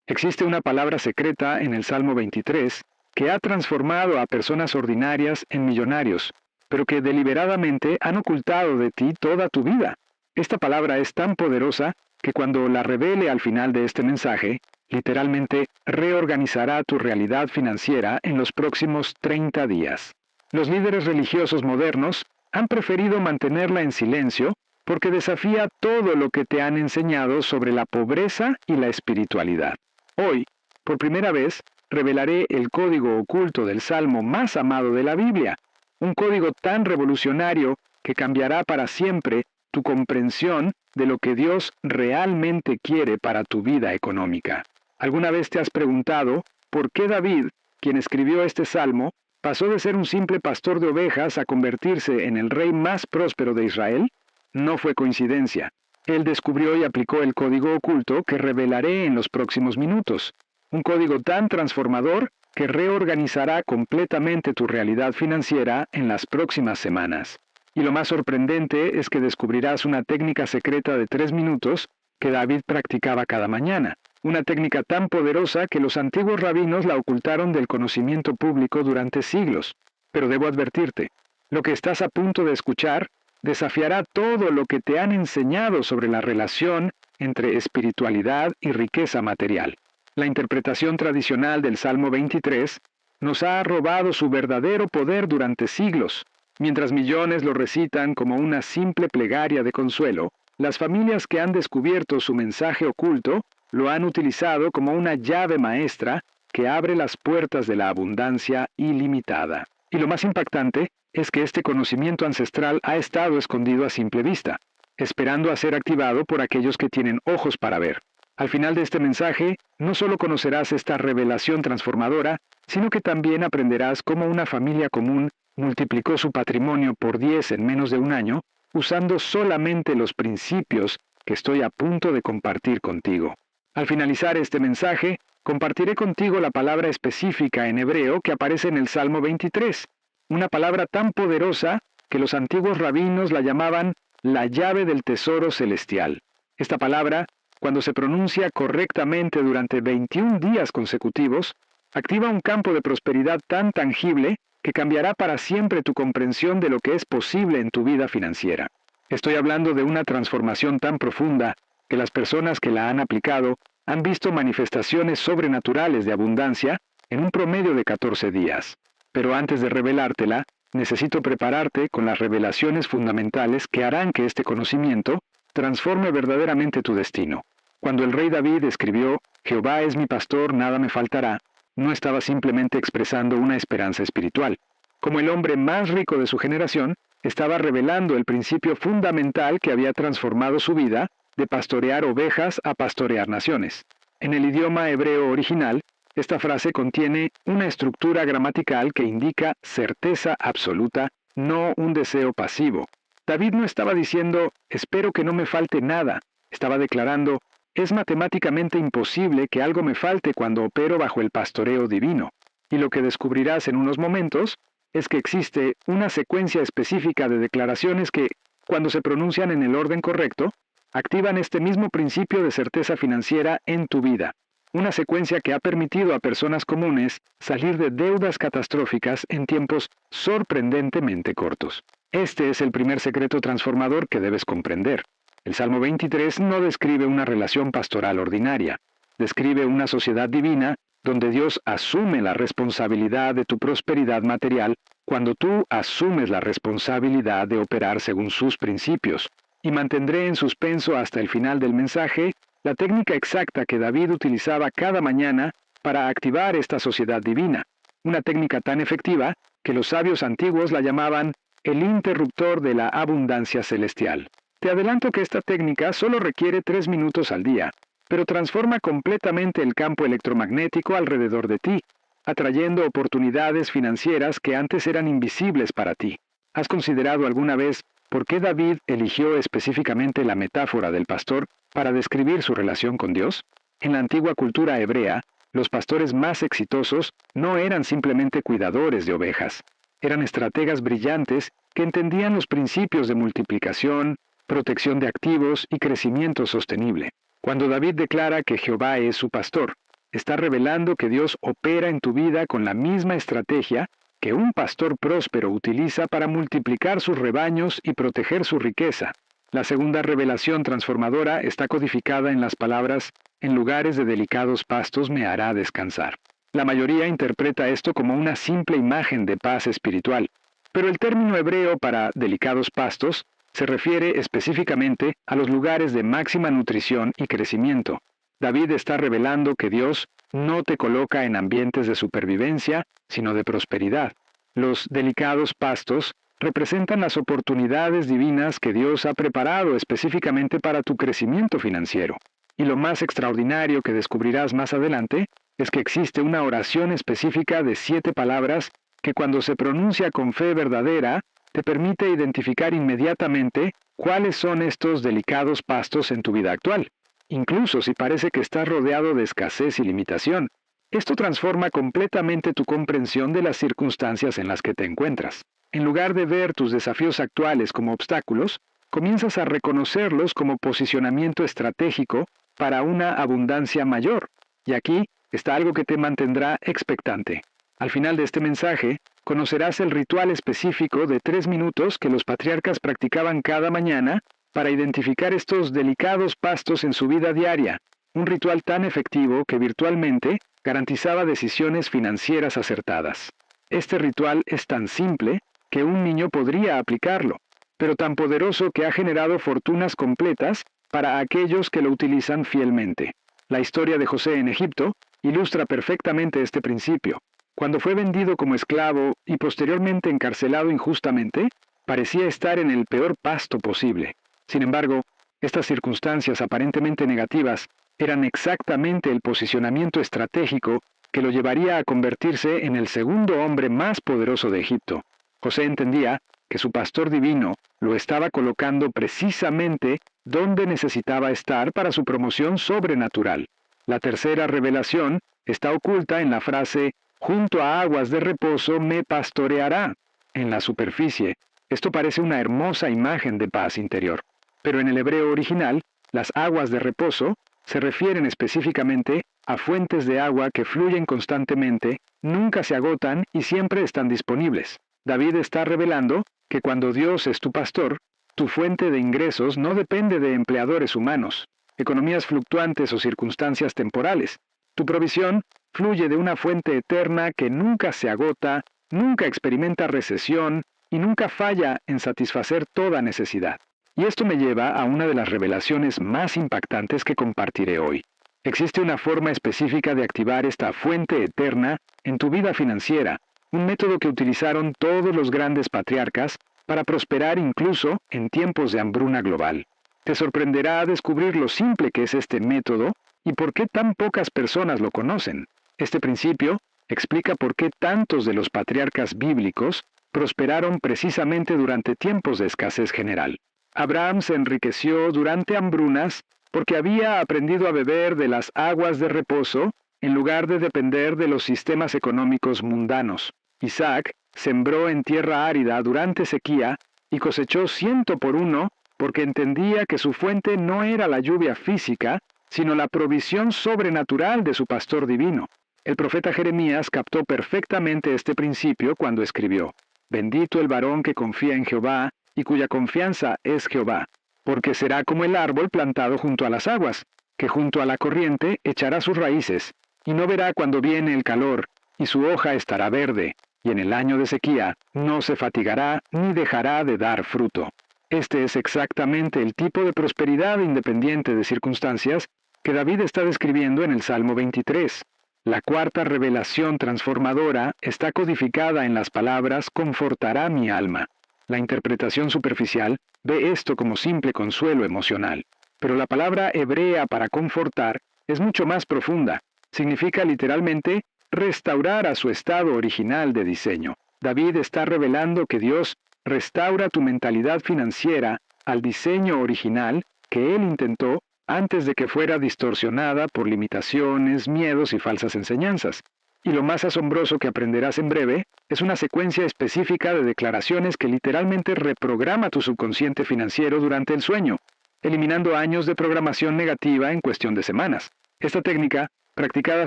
Existe una palabra secreta en el Salmo 23 que ha transformado a personas ordinarias en millonarios, pero que deliberadamente han ocultado de ti toda tu vida. Esta palabra es tan poderosa que cuando la revele al final de este mensaje, literalmente reorganizará tu realidad financiera en los próximos 30 días. Los líderes religiosos modernos han preferido mantenerla en silencio porque desafía todo lo que te han enseñado sobre la pobreza y la espiritualidad. Hoy, por primera vez, revelaré el código oculto del Salmo más amado de la Biblia, un código tan revolucionario que cambiará para siempre tu comprensión de lo que Dios realmente quiere para tu vida económica. ¿Alguna vez te has preguntado por qué David, quien escribió este salmo, pasó de ser un simple pastor de ovejas a convertirse en el rey más próspero de Israel? No fue coincidencia. Él descubrió y aplicó el código oculto que revelaré en los próximos minutos. Un código tan transformador que reorganizará completamente tu realidad financiera en las próximas semanas. Y lo más sorprendente es que descubrirás una técnica secreta de 3 minutos que David practicaba cada mañana. Una técnica tan poderosa que los antiguos rabinos la ocultaron del conocimiento público durante siglos. Pero debo advertirte, lo que estás a punto de escuchar desafiará todo lo que te han enseñado sobre la relación entre espiritualidad y riqueza material. La interpretación tradicional del Salmo 23 nos ha robado su verdadero poder durante siglos. Mientras millones lo recitan como una simple plegaria de consuelo, las familias que han descubierto su mensaje oculto lo han utilizado como una llave maestra que abre las puertas de la abundancia ilimitada. Y lo más impactante es que este conocimiento ancestral ha estado escondido a simple vista, esperando a ser activado por aquellos que tienen ojos para ver. Al final de este mensaje, no solo conocerás esta revelación transformadora, sino que también aprenderás cómo una familia común multiplicó su patrimonio por 10 en menos de un año, usando solamente los principios que estoy a punto de compartir contigo. Al finalizar este mensaje, compartiré contigo la palabra específica en hebreo que aparece en el Salmo 23, una palabra tan poderosa que los antiguos rabinos la llamaban la llave del tesoro celestial. Esta palabra, cuando se pronuncia correctamente durante 21 días consecutivos, activa un campo de prosperidad tan tangible que cambiará para siempre tu comprensión de lo que es posible en tu vida financiera. Estoy hablando de una transformación tan profunda que las personas que la han aplicado han visto manifestaciones sobrenaturales de abundancia en un promedio de 14 días. Pero antes de revelártela, necesito prepararte con las revelaciones fundamentales que harán que este conocimiento transforme verdaderamente tu destino. Cuando el rey David escribió, «Jehová es mi pastor, nada me faltará», no estaba simplemente expresando una esperanza espiritual. Como el hombre más rico de su generación, estaba revelando el principio fundamental que había transformado su vida de pastorear ovejas a pastorear naciones. En el idioma hebreo original, esta frase contiene una estructura gramatical que indica certeza absoluta, no un deseo pasivo. David no estaba diciendo, espero que no me falte nada. Estaba declarando, es matemáticamente imposible que algo me falte cuando opero bajo el pastoreo divino. Y lo que descubrirás en unos momentos es que existe una secuencia específica de declaraciones que, cuando se pronuncian en el orden correcto, activan este mismo principio de certeza financiera en tu vida. Una secuencia que ha permitido a personas comunes salir de deudas catastróficas en tiempos sorprendentemente cortos. Este es el primer secreto transformador que debes comprender. El Salmo 23 no describe una relación pastoral ordinaria. Describe una sociedad divina donde Dios asume la responsabilidad de tu prosperidad material cuando tú asumes la responsabilidad de operar según sus principios. Y mantendré en suspenso hasta el final del mensaje la técnica exacta que David utilizaba cada mañana para activar esta sociedad divina, una técnica tan efectiva que los sabios antiguos la llamaban el interruptor de la abundancia celestial. Te adelanto que esta técnica solo requiere 3 minutos al día, pero transforma completamente el campo electromagnético alrededor de ti, atrayendo oportunidades financieras que antes eran invisibles para ti. ¿Has considerado alguna vez por qué David eligió específicamente la metáfora del pastor para describir su relación con Dios? En la antigua cultura hebrea, los pastores más exitosos no eran simplemente cuidadores de ovejas. Eran estrategas brillantes que entendían los principios de multiplicación, protección de activos y crecimiento sostenible. Cuando David declara que Jehová es su pastor, está revelando que Dios opera en tu vida con la misma estrategia que un pastor próspero utiliza para multiplicar sus rebaños y proteger su riqueza. La segunda revelación transformadora está codificada en las palabras: en lugares de delicados pastos me hará descansar. La mayoría interpreta esto como una simple imagen de paz espiritual, pero el término hebreo para delicados pastos se refiere específicamente a los lugares de máxima nutrición y crecimiento. David está revelando que Dios no te coloca en ambientes de supervivencia, sino de prosperidad. Los delicados pastos representan las oportunidades divinas que Dios ha preparado específicamente para tu crecimiento financiero. Y lo más extraordinario que descubrirás más adelante es que existe una oración específica de 7 palabras que, cuando se pronuncia con fe verdadera, te permite identificar inmediatamente cuáles son estos delicados pastos en tu vida actual, incluso si parece que estás rodeado de escasez y limitación. Esto transforma completamente tu comprensión de las circunstancias en las que te encuentras. En lugar de ver tus desafíos actuales como obstáculos, comienzas a reconocerlos como posicionamiento estratégico para una abundancia mayor. Y aquí está algo que te mantendrá expectante. Al final de este mensaje, conocerás el ritual específico de 3 minutos que los patriarcas practicaban cada mañana para identificar estos delicados pastos en su vida diaria. Un ritual tan efectivo que virtualmente garantizaba decisiones financieras acertadas. Este ritual es tan simple que un niño podría aplicarlo, pero tan poderoso que ha generado fortunas completas para aquellos que lo utilizan fielmente. La historia de José en Egipto ilustra perfectamente este principio. Cuando fue vendido como esclavo y posteriormente encarcelado injustamente, parecía estar en el peor pasto posible. Sin embargo, estas circunstancias aparentemente negativas eran exactamente el posicionamiento estratégico que lo llevaría a convertirse en el segundo hombre más poderoso de Egipto. José entendía que su pastor divino lo estaba colocando precisamente donde necesitaba estar para su promoción sobrenatural. La tercera revelación está oculta en la frase: junto a aguas de reposo me pastoreará. En la superficie, esto parece una hermosa imagen de paz interior. Pero en el hebreo original, las aguas de reposo se refieren específicamente a fuentes de agua que fluyen constantemente, nunca se agotan y siempre están disponibles. David está revelando que cuando Dios es tu pastor, tu fuente de ingresos no depende de empleadores humanos, economías fluctuantes o circunstancias temporales. Tu provisión fluye de una fuente eterna que nunca se agota, nunca experimenta recesión y nunca falla en satisfacer toda necesidad. Y esto me lleva a una de las revelaciones más impactantes que compartiré hoy. Existe una forma específica de activar esta fuente eterna en tu vida financiera, un método que utilizaron todos los grandes patriarcas para prosperar incluso en tiempos de hambruna global. Te sorprenderá descubrir lo simple que es este método y por qué tan pocas personas lo conocen. Este principio explica por qué tantos de los patriarcas bíblicos prosperaron precisamente durante tiempos de escasez general. Abraham se enriqueció durante hambrunas porque había aprendido a beber de las aguas de reposo en lugar de depender de los sistemas económicos mundanos. Isaac sembró en tierra árida durante sequía y cosechó 100 por 1 porque entendía que su fuente no era la lluvia física, sino la provisión sobrenatural de su pastor divino. El profeta Jeremías captó perfectamente este principio cuando escribió: «Bendito el varón que confía en Jehová y cuya confianza es Jehová, porque será como el árbol plantado junto a las aguas, que junto a la corriente echará sus raíces, y no verá cuando viene el calor, y su hoja estará verde, y en el año de sequía no se fatigará ni dejará de dar fruto». Este es exactamente el tipo de prosperidad independiente de circunstancias que David está describiendo en el Salmo 23. La cuarta revelación transformadora está codificada en las palabras «confortará mi alma». La interpretación superficial ve esto como simple consuelo emocional, pero la palabra hebrea para confortar es mucho más profunda. Significa literalmente restaurar a su estado original de diseño. David está revelando que Dios restaura tu mentalidad financiera al diseño original que Él intentó antes de que fuera distorsionada por limitaciones, miedos y falsas enseñanzas. Y lo más asombroso que aprenderás en breve es una secuencia específica de declaraciones que literalmente reprograma tu subconsciente financiero durante el sueño, eliminando años de programación negativa en cuestión de semanas. Esta técnica practicada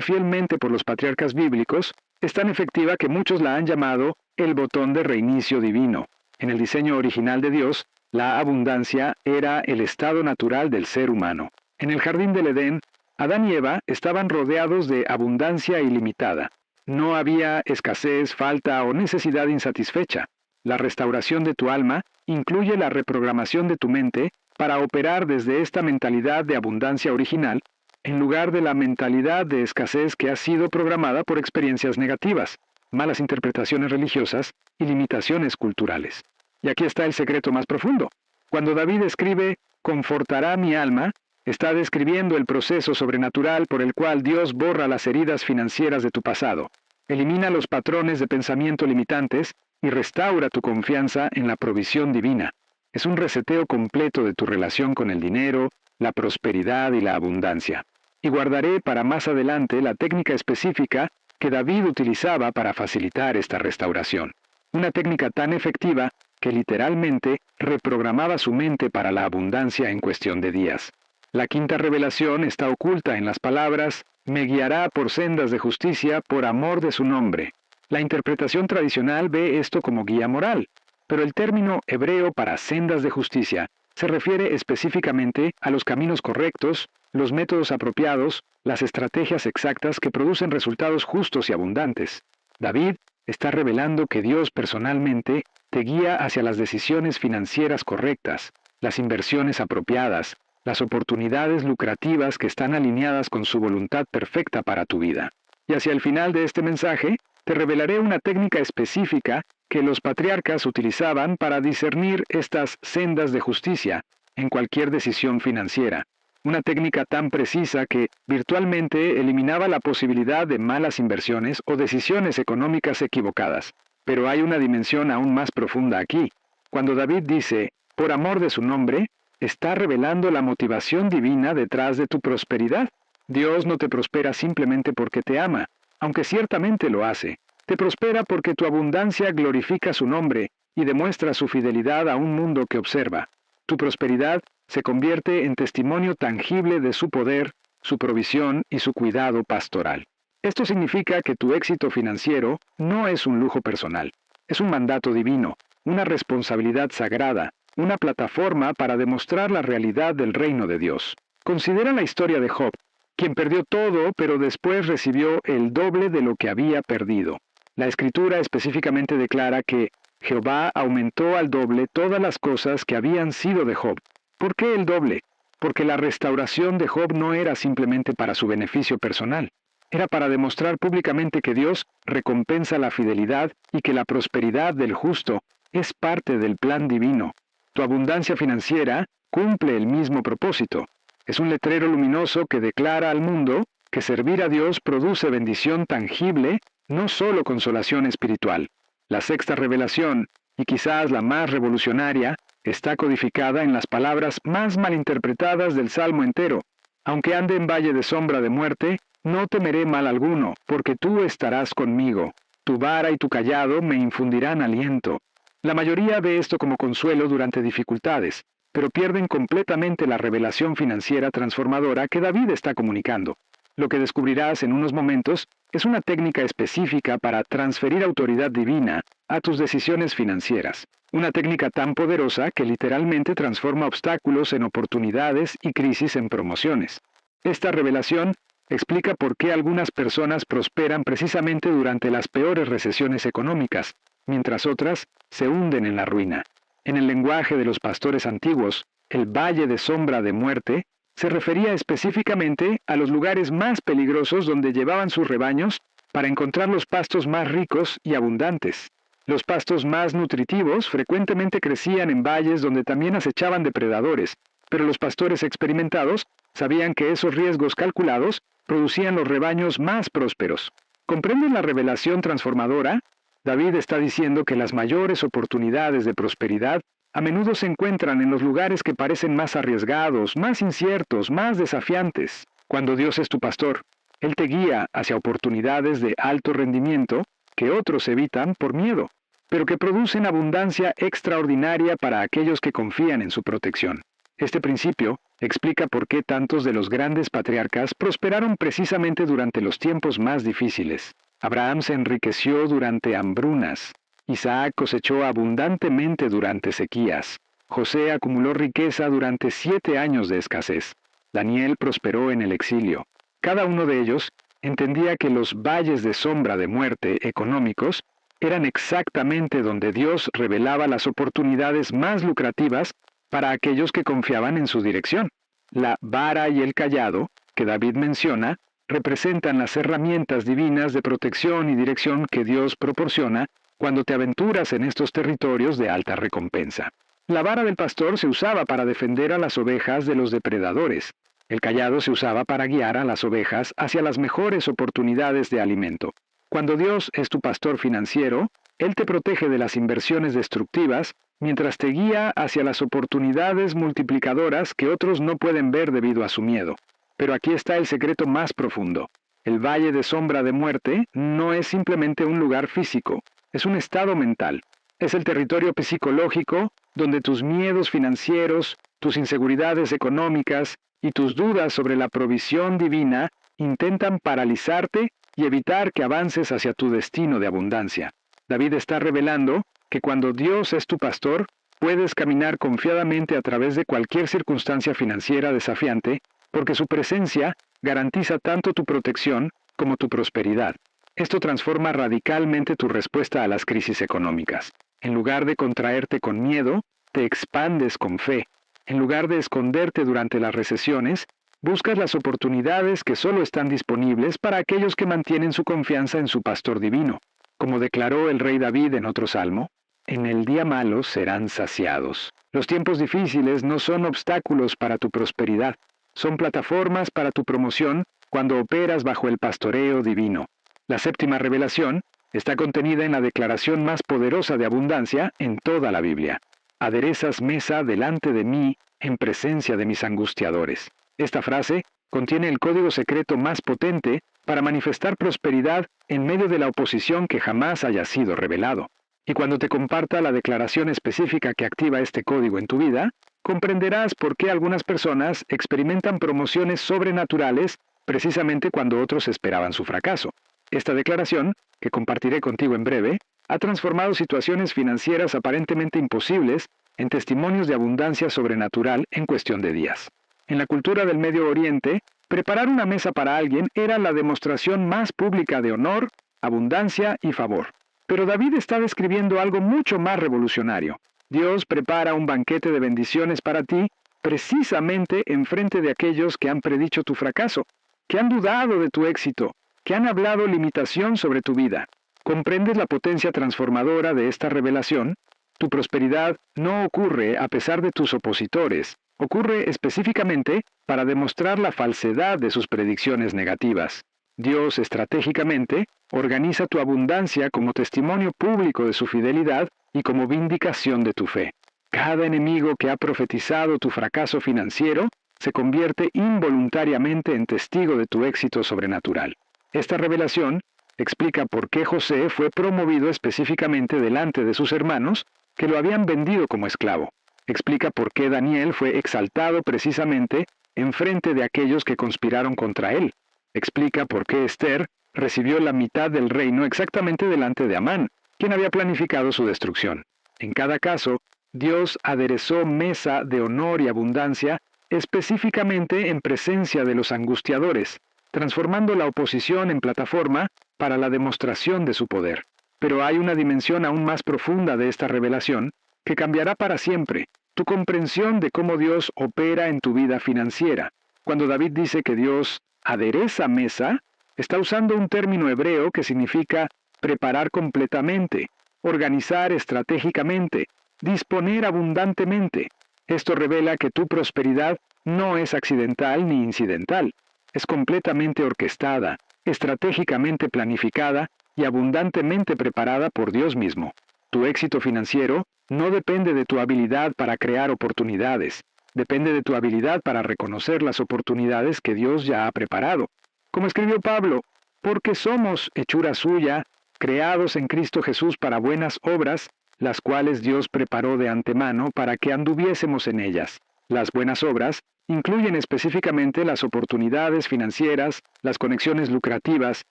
fielmente por los patriarcas bíblicos, es tan efectiva que muchos la han llamado el botón de reinicio divino. En el diseño original de Dios, la abundancia era el estado natural del ser humano. En el jardín del Edén, Adán y Eva estaban rodeados de abundancia ilimitada. No había escasez, falta o necesidad insatisfecha. La restauración de tu alma incluye la reprogramación de tu mente para operar desde esta mentalidad de abundancia original, en lugar de la mentalidad de escasez que ha sido programada por experiencias negativas, malas interpretaciones religiosas y limitaciones culturales. Y aquí está el secreto más profundo. Cuando David escribe, «confortará mi alma», está describiendo el proceso sobrenatural por el cual Dios borra las heridas financieras de tu pasado, elimina los patrones de pensamiento limitantes y restaura tu confianza en la provisión divina. Es un reseteo completo de tu relación con el dinero, la prosperidad y la abundancia. Y guardaré para más adelante la técnica específica que David utilizaba para facilitar esta restauración. Una técnica tan efectiva que literalmente reprogramaba su mente para la abundancia en cuestión de días. La quinta revelación está oculta en las palabras, «me guiará por sendas de justicia por amor de su nombre». La interpretación tradicional ve esto como guía moral, pero el término hebreo para sendas de justicia se refiere específicamente a los caminos correctos, los métodos apropiados, las estrategias exactas que producen resultados justos y abundantes. David está revelando que Dios personalmente te guía hacia las decisiones financieras correctas, las inversiones apropiadas, las oportunidades lucrativas que están alineadas con su voluntad perfecta para tu vida. Y hacia el final de este mensaje, te revelaré una técnica específica que los patriarcas utilizaban para discernir estas sendas de justicia en cualquier decisión financiera. Una técnica tan precisa que virtualmente eliminaba la posibilidad de malas inversiones o decisiones económicas equivocadas. Pero hay una dimensión aún más profunda aquí. Cuando David dice, «por amor de su nombre», está revelando la motivación divina detrás de tu prosperidad. Dios no te prospera simplemente porque te ama, aunque ciertamente lo hace. Te prospera porque tu abundancia glorifica su nombre y demuestra su fidelidad a un mundo que observa. Tu prosperidad se convierte en testimonio tangible de su poder, su provisión y su cuidado pastoral. Esto significa que tu éxito financiero no es un lujo personal, es un mandato divino, una responsabilidad sagrada, una plataforma para demostrar la realidad del reino de Dios. Considera la historia de Job, quien perdió todo, pero después recibió el doble de lo que había perdido. La Escritura específicamente declara que Jehová aumentó al doble todas las cosas que habían sido de Job. ¿Por qué el doble? Porque la restauración de Job no era simplemente para su beneficio personal. Era para demostrar públicamente que Dios recompensa la fidelidad y que la prosperidad del justo es parte del plan divino. Tu abundancia financiera cumple el mismo propósito. Es un letrero luminoso que declara al mundo que servir a Dios produce bendición tangible, no solo consolación espiritual. La sexta revelación, y quizás la más revolucionaria, está codificada en las palabras más malinterpretadas del Salmo entero. Aunque ande en valle de sombra de muerte, no temeré mal alguno, porque tú estarás conmigo. Tu vara y tu cayado me infundirán aliento. La mayoría ve esto como consuelo durante dificultades, pero pierden completamente la revelación financiera transformadora que David está comunicando. Lo que descubrirás en unos momentos es una técnica específica para transferir autoridad divina a tus decisiones financieras. Una técnica tan poderosa que literalmente transforma obstáculos en oportunidades y crisis en promociones. Esta revelación explica por qué algunas personas prosperan precisamente durante las peores recesiones económicas, mientras otras se hunden en la ruina. En el lenguaje de los pastores antiguos, el valle de sombra de muerte se refería específicamente a los lugares más peligrosos donde llevaban sus rebaños para encontrar los pastos más ricos y abundantes. Los pastos más nutritivos frecuentemente crecían en valles donde también acechaban depredadores, pero los pastores experimentados sabían que esos riesgos calculados producían los rebaños más prósperos. ¿Comprendes la revelación transformadora? David está diciendo que las mayores oportunidades de prosperidad a menudo se encuentran en los lugares que parecen más arriesgados, más inciertos, más desafiantes. Cuando Dios es tu pastor, Él te guía hacia oportunidades de alto rendimiento que otros evitan por miedo, pero que producen abundancia extraordinaria para aquellos que confían en su protección. Este principio Explica por qué tantos de los grandes patriarcas prosperaron precisamente durante los tiempos más difíciles. Abraham se enriqueció durante hambrunas. Isaac cosechó abundantemente durante sequías. José acumuló riqueza durante 7 años de escasez. Daniel prosperó en el exilio. Cada uno de ellos entendía que los valles de sombra de muerte económicos eran exactamente donde Dios revelaba las oportunidades más lucrativas para aquellos que confiaban en su dirección. La vara y el cayado, que David menciona, representan las herramientas divinas de protección y dirección que Dios proporciona cuando te aventuras en estos territorios de alta recompensa. La vara del pastor se usaba para defender a las ovejas de los depredadores. El cayado se usaba para guiar a las ovejas hacia las mejores oportunidades de alimento. Cuando Dios es tu pastor financiero, Él te protege de las inversiones destructivas, mientras te guía hacia las oportunidades multiplicadoras que otros no pueden ver debido a su miedo. Pero aquí está el secreto más profundo. El valle de sombra de muerte no es simplemente un lugar físico, es un estado mental. Es el territorio psicológico donde tus miedos financieros, tus inseguridades económicas y tus dudas sobre la provisión divina intentan paralizarte y evitar que avances hacia tu destino de abundancia. David está revelando que cuando Dios es tu pastor, puedes caminar confiadamente a través de cualquier circunstancia financiera desafiante, porque su presencia garantiza tanto tu protección como tu prosperidad. Esto transforma radicalmente tu respuesta a las crisis económicas. En lugar de contraerte con miedo, te expandes con fe. En lugar de esconderte durante las recesiones, buscas las oportunidades que solo están disponibles para aquellos que mantienen su confianza en su pastor divino. Como declaró el rey David en otro salmo, en el día malo serán saciados. Los tiempos difíciles no son obstáculos para tu prosperidad, son plataformas para tu promoción cuando operas bajo el pastoreo divino. La séptima revelación está contenida en la declaración más poderosa de abundancia en toda la Biblia. Aderezas mesa delante de mí en presencia de mis angustiadores. Esta frase contiene el código secreto más potente para manifestar prosperidad en medio de la oposición que jamás haya sido revelado. Y cuando te comparta la declaración específica que activa este código en tu vida, comprenderás por qué algunas personas experimentan promociones sobrenaturales precisamente cuando otros esperaban su fracaso. Esta declaración, que compartiré contigo en breve, ha transformado situaciones financieras aparentemente imposibles en testimonios de abundancia sobrenatural en cuestión de días. En la cultura del Medio Oriente, preparar una mesa para alguien era la demostración más pública de honor, abundancia y favor. Pero David está describiendo algo mucho más revolucionario. Dios prepara un banquete de bendiciones para ti precisamente enfrente de aquellos que han predicho tu fracaso, que han dudado de tu éxito, que han hablado limitación sobre tu vida. ¿Comprendes la potencia transformadora de esta revelación? Tu prosperidad no ocurre a pesar de tus opositores, ocurre específicamente para demostrar la falsedad de sus predicciones negativas. Dios estratégicamente organiza tu abundancia como testimonio público de su fidelidad y como vindicación de tu fe. Cada enemigo que ha profetizado tu fracaso financiero se convierte involuntariamente en testigo de tu éxito sobrenatural. Esta revelación explica por qué José fue promovido específicamente delante de sus hermanos que lo habían vendido como esclavo. Explica por qué Daniel fue exaltado precisamente en frente de aquellos que conspiraron contra él. Explica por qué Esther recibió la mitad del reino exactamente delante de Amán, quien había planificado su destrucción. En cada caso, Dios aderezó mesa de honor y abundancia específicamente en presencia de los angustiadores, transformando la oposición en plataforma para la demostración de su poder. Pero hay una dimensión aún más profunda de esta revelación que cambiará para siempre tu comprensión de cómo Dios opera en tu vida financiera. Cuando David dice que Dios adereza mesa, está usando un término hebreo que significa preparar completamente, organizar estratégicamente, disponer abundantemente. Esto revela que tu prosperidad no es accidental ni incidental, es completamente orquestada, estratégicamente planificada y abundantemente preparada por Dios mismo. Tu éxito financiero no depende de tu habilidad para crear oportunidades, depende de tu habilidad para reconocer las oportunidades que Dios ya ha preparado. Como escribió Pablo, porque somos hechura suya, creados en Cristo Jesús para buenas obras, las cuales Dios preparó de antemano para que anduviésemos en ellas. Las buenas obras incluyen específicamente las oportunidades financieras, las conexiones lucrativas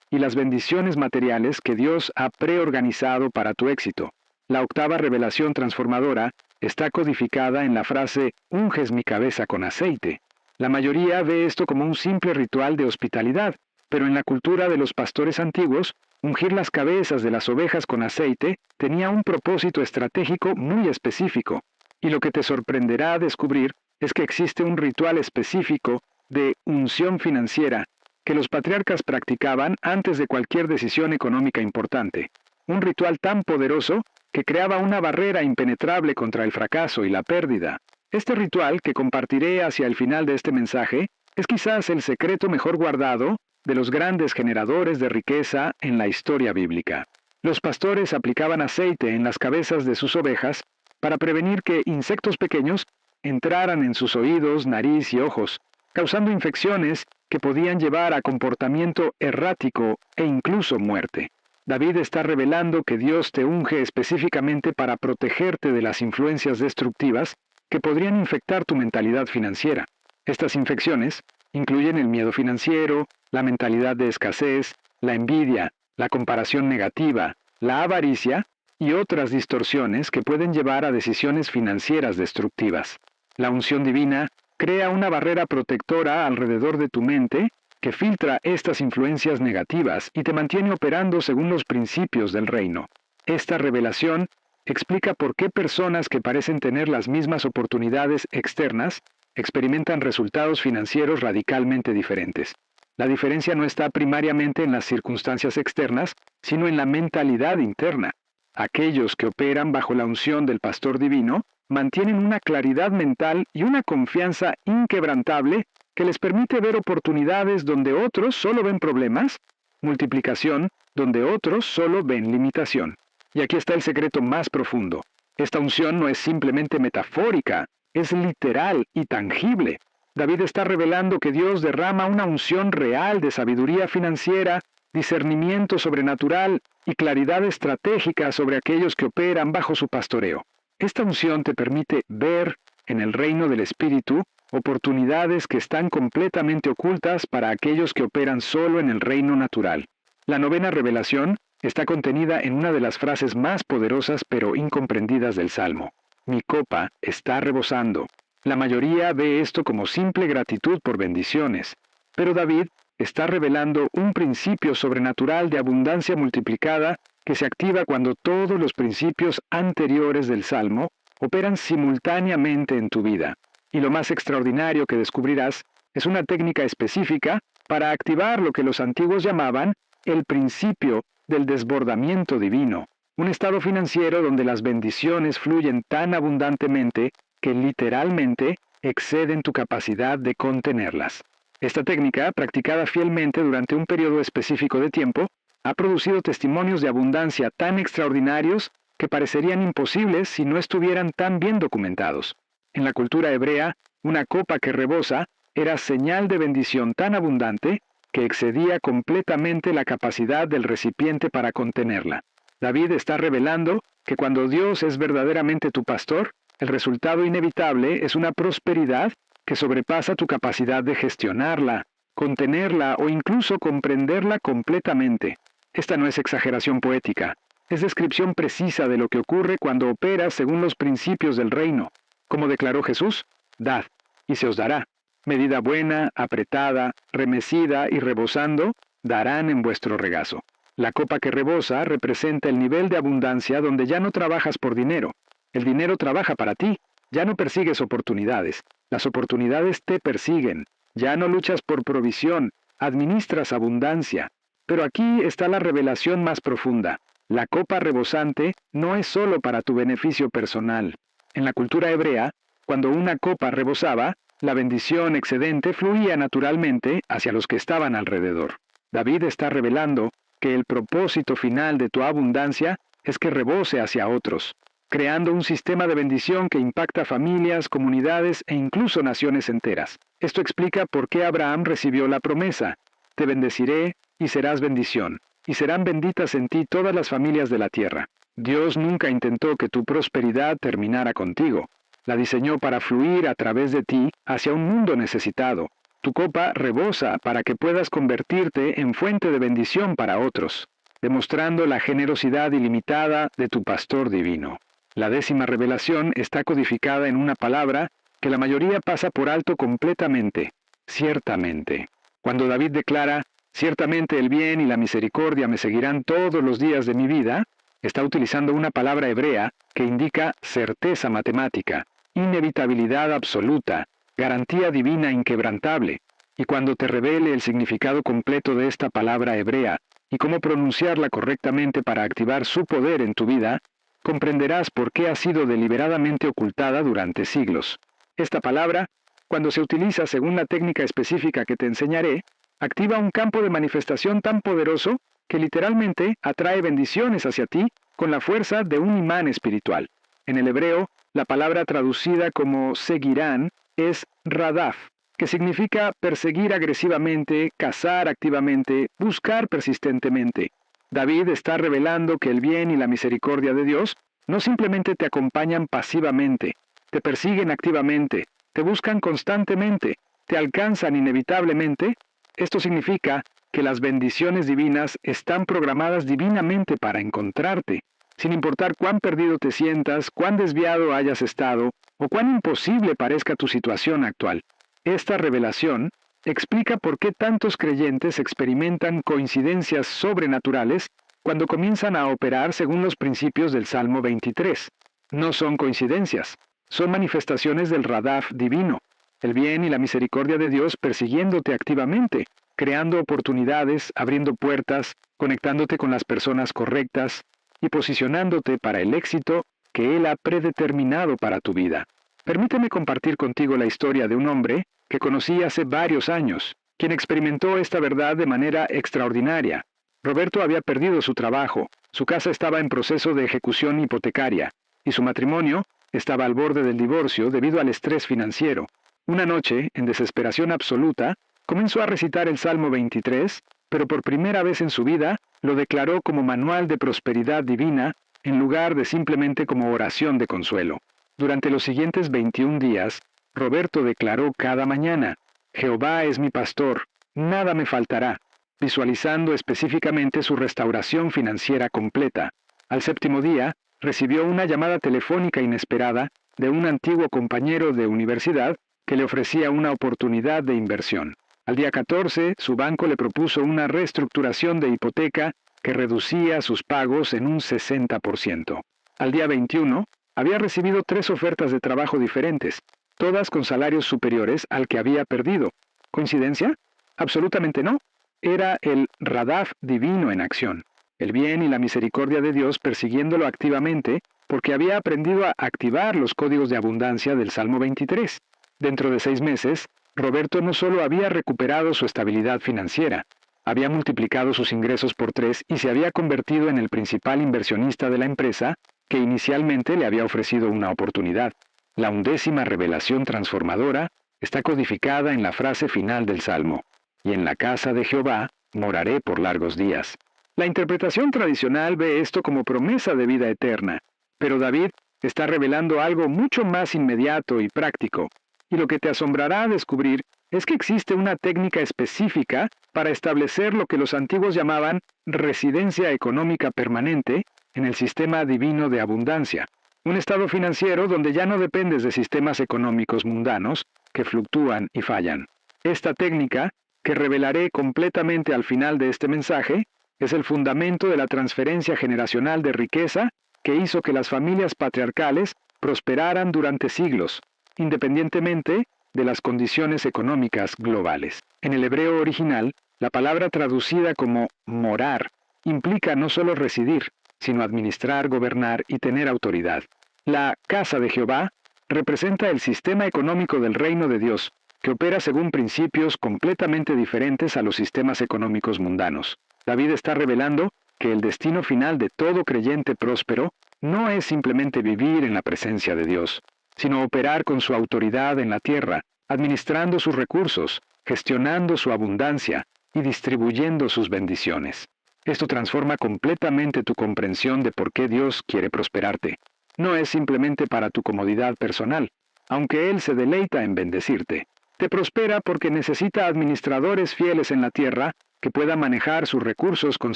y las bendiciones materiales que Dios ha preorganizado para tu éxito. La octava revelación transformadora está codificada en la frase «unges mi cabeza con aceite». La mayoría ve esto como un simple ritual de hospitalidad, pero en la cultura de los pastores antiguos, ungir las cabezas de las ovejas con aceite tenía un propósito estratégico muy específico. Y lo que te sorprenderá descubrir es que existe un ritual específico de unción financiera que los patriarcas practicaban antes de cualquier decisión económica importante. Un ritual tan poderoso que creaba una barrera impenetrable contra el fracaso y la pérdida. Este ritual, que compartiré hacia el final de este mensaje, es quizás el secreto mejor guardado de los grandes generadores de riqueza en la historia bíblica. Los pastores aplicaban aceite en las cabezas de sus ovejas para prevenir que insectos pequeños entraran en sus oídos, nariz y ojos, causando infecciones que podían llevar a comportamiento errático e incluso muerte. David está revelando que Dios te unge específicamente para protegerte de las influencias destructivas que podrían infectar tu mentalidad financiera. Estas infecciones incluyen el miedo financiero, la mentalidad de escasez, la envidia, la comparación negativa, la avaricia y otras distorsiones que pueden llevar a decisiones financieras destructivas. La unción divina crea una barrera protectora alrededor de tu mente que filtra estas influencias negativas y te mantiene operando según los principios del reino. Esta revelación explica por qué personas que parecen tener las mismas oportunidades externas experimentan resultados financieros radicalmente diferentes. La diferencia no está primariamente en las circunstancias externas, sino en la mentalidad interna. Aquellos que operan bajo la unción del pastor divino mantienen una claridad mental y una confianza inquebrantable que les permite ver oportunidades donde otros solo ven problemas, multiplicación donde otros solo ven limitación. Y aquí está el secreto más profundo. Esta unción no es simplemente metafórica, es literal y tangible. David está revelando que Dios derrama una unción real de sabiduría financiera, discernimiento sobrenatural y claridad estratégica sobre aquellos que operan bajo su pastoreo. Esta unción te permite ver, en el reino del Espíritu, oportunidades que están completamente ocultas para aquellos que operan solo en el reino natural. La novena revelación está contenida en una de las frases más poderosas pero incomprendidas del Salmo. Mi copa está rebosando. La mayoría ve esto como simple gratitud por bendiciones, pero David está revelando un principio sobrenatural de abundancia multiplicada que se activa cuando todos los principios anteriores del Salmo operan simultáneamente en tu vida. Y lo más extraordinario que descubrirás es una técnica específica para activar lo que los antiguos llamaban el principio del desbordamiento divino, un estado financiero donde las bendiciones fluyen tan abundantemente que literalmente exceden tu capacidad de contenerlas. Esta técnica, practicada fielmente durante un periodo específico de tiempo, ha producido testimonios de abundancia tan extraordinarios que parecerían imposibles si no estuvieran tan bien documentados. En la cultura hebrea, una copa que rebosa era señal de bendición tan abundante que excedía completamente la capacidad del recipiente para contenerla. David está revelando que cuando Dios es verdaderamente tu pastor, el resultado inevitable es una prosperidad que sobrepasa tu capacidad de gestionarla, contenerla o incluso comprenderla completamente. Esta no es exageración poética, es descripción precisa de lo que ocurre cuando operas según los principios del reino. Como declaró Jesús, dad, y se os dará. Medida buena, apretada, remecida y rebosando, darán en vuestro regazo. La copa que rebosa representa el nivel de abundancia donde ya no trabajas por dinero. El dinero trabaja para ti. Ya no persigues oportunidades. Las oportunidades te persiguen. Ya no luchas por provisión. Administras abundancia. Pero aquí está la revelación más profunda. La copa rebosante no es solo para tu beneficio personal. En la cultura hebrea, cuando una copa rebosaba, la bendición excedente fluía naturalmente hacia los que estaban alrededor. David está revelando que el propósito final de tu abundancia es que rebose hacia otros, creando un sistema de bendición que impacta familias, comunidades e incluso naciones enteras. Esto explica por qué Abraham recibió la promesa: te bendeciré y serás bendición, y serán benditas en ti todas las familias de la tierra. Dios nunca intentó que tu prosperidad terminara contigo. La diseñó para fluir a través de ti hacia un mundo necesitado. Tu copa rebosa para que puedas convertirte en fuente de bendición para otros, demostrando la generosidad ilimitada de tu pastor divino. La 10ª revelación está codificada en una palabra que la mayoría pasa por alto completamente: ciertamente. Cuando David declara, ciertamente el bien y la misericordia me seguirán todos los días de mi vida, está utilizando una palabra hebrea que indica certeza matemática, inevitabilidad absoluta, garantía divina inquebrantable. Y cuando te revele el significado completo de esta palabra hebrea y cómo pronunciarla correctamente para activar su poder en tu vida, comprenderás por qué ha sido deliberadamente ocultada durante siglos. Esta palabra, cuando se utiliza según la técnica específica que te enseñaré, activa un campo de manifestación tan poderoso que literalmente atrae bendiciones hacia ti con la fuerza de un imán espiritual. En el hebreo, la palabra traducida como seguirán es radaf, que significa perseguir agresivamente, cazar activamente, buscar persistentemente. David está revelando que el bien y la misericordia de Dios no simplemente te acompañan pasivamente, te persiguen activamente, te buscan constantemente, te alcanzan inevitablemente. Esto significa que las bendiciones divinas están programadas divinamente para encontrarte, sin importar cuán perdido te sientas, cuán desviado hayas estado, o cuán imposible parezca tu situación actual. Esta revelación explica por qué tantos creyentes experimentan coincidencias sobrenaturales cuando comienzan a operar según los principios del Salmo 23. No son coincidencias, son manifestaciones del radaf divino, el bien y la misericordia de Dios persiguiéndote activamente, creando oportunidades, abriendo puertas, conectándote con las personas correctas y posicionándote para el éxito que Él ha predeterminado para tu vida. Permíteme compartir contigo la historia de un hombre que conocí hace varios años, quien experimentó esta verdad de manera extraordinaria. Roberto había perdido su trabajo, su casa estaba en proceso de ejecución hipotecaria, y su matrimonio estaba al borde del divorcio debido al estrés financiero. Una noche, en desesperación absoluta, comenzó a recitar el Salmo 23, pero por primera vez en su vida lo declaró como manual de prosperidad divina en lugar de simplemente como oración de consuelo. Durante los siguientes 21 días, Roberto declaró cada mañana: Jehová es mi pastor, nada me faltará, visualizando específicamente su restauración financiera completa. Al 7º día, recibió una llamada telefónica inesperada de un antiguo compañero de universidad que le ofrecía una oportunidad de inversión. Al día 14, su banco le propuso una reestructuración de hipoteca que reducía sus pagos en un 60%. Al día 21, había recibido 3 ofertas de trabajo diferentes, todas con salarios superiores al que había perdido. ¿Coincidencia? Absolutamente no. Era el radaf divino en acción, el bien y la misericordia de Dios persiguiéndolo activamente, porque había aprendido a activar los códigos de abundancia del Salmo 23. Dentro de 6 meses, Roberto no solo había recuperado su estabilidad financiera, había multiplicado sus ingresos por 3 y se había convertido en el principal inversionista de la empresa que inicialmente le había ofrecido una oportunidad. La 11ª revelación transformadora está codificada en la frase final del Salmo: y en la casa de Jehová moraré por largos días. La interpretación tradicional ve esto como promesa de vida eterna, pero David está revelando algo mucho más inmediato y práctico, y lo que te asombrará descubrir es que existe una técnica específica para establecer lo que los antiguos llamaban residencia económica permanente en el sistema divino de abundancia, un estado financiero donde ya no dependes de sistemas económicos mundanos que fluctúan y fallan. Esta técnica, que revelaré completamente al final de este mensaje, es el fundamento de la transferencia generacional de riqueza que hizo que las familias patriarcales prosperaran durante siglos, independientemente de las condiciones económicas globales. En el hebreo original, la palabra traducida como morar implica no solo residir, sino administrar, gobernar y tener autoridad. La casa de Jehová representa el sistema económico del reino de Dios, que opera según principios completamente diferentes a los sistemas económicos mundanos. David está revelando que el destino final de todo creyente próspero no es simplemente vivir en la presencia de Dios, sino operar con su autoridad en la tierra, administrando sus recursos, gestionando su abundancia y distribuyendo sus bendiciones. Esto transforma completamente tu comprensión de por qué Dios quiere prosperarte. No es simplemente para tu comodidad personal, aunque Él se deleita en bendecirte. Te prospera porque necesita administradores fieles en la tierra que puedan manejar sus recursos con